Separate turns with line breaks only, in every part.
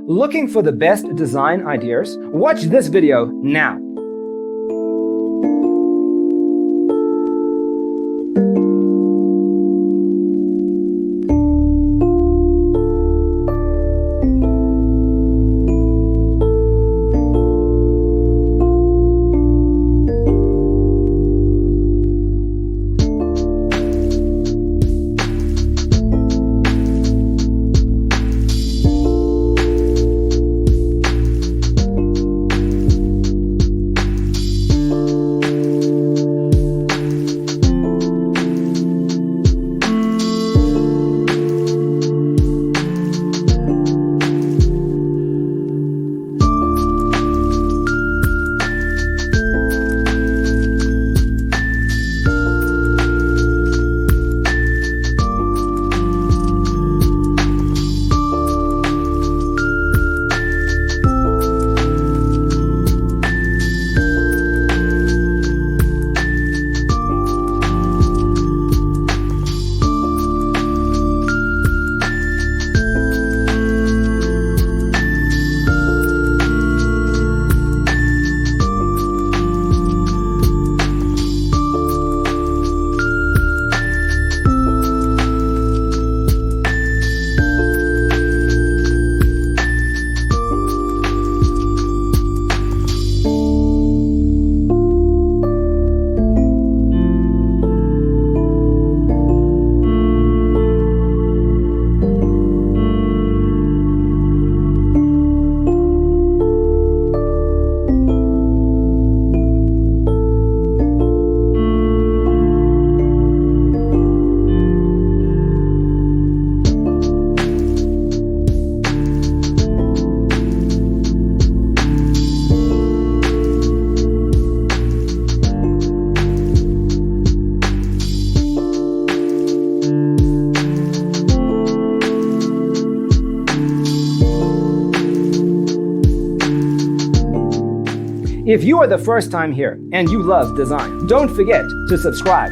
Looking for the best design ideas? Watch this video now. If you are the first time here and you love design, don't forget to subscribe.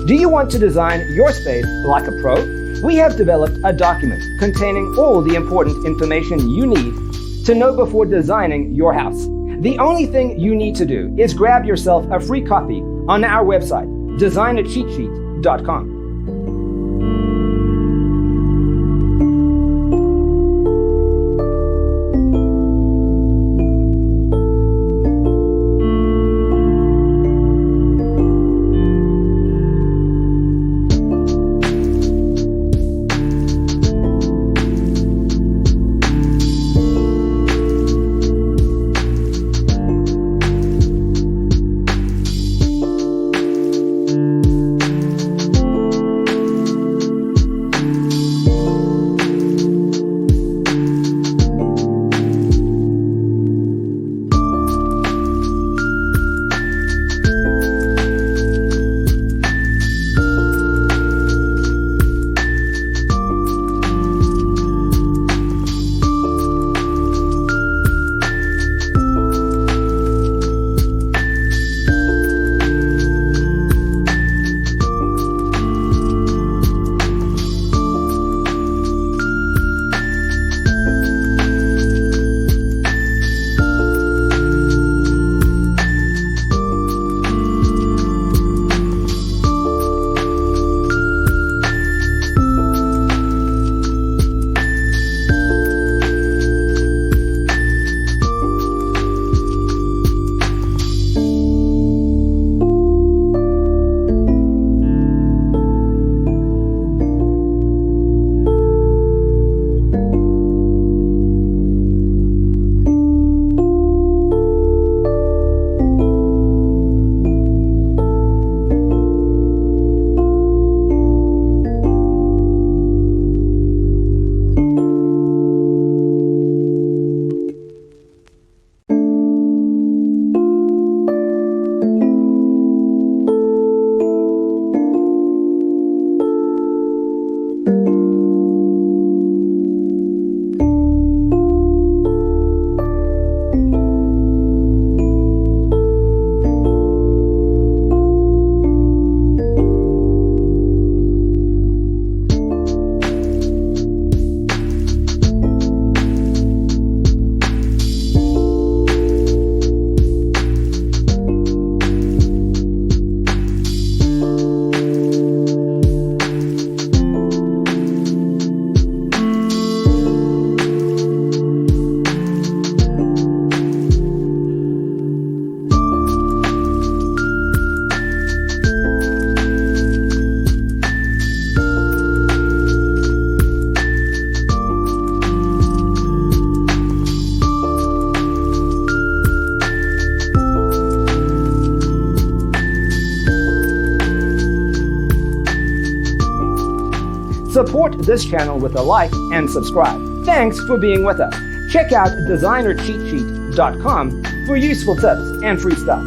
Do you want to design your space like a pro? We have developed a document containing all the important information you need to know before designing your house. The only thing you need to do is grab yourself a free copy on our website, designercheatsheet.com. Support this channel with a like and subscribe. Thanks for being with us. Check out designercheatsheet.com for useful tips and free stuff.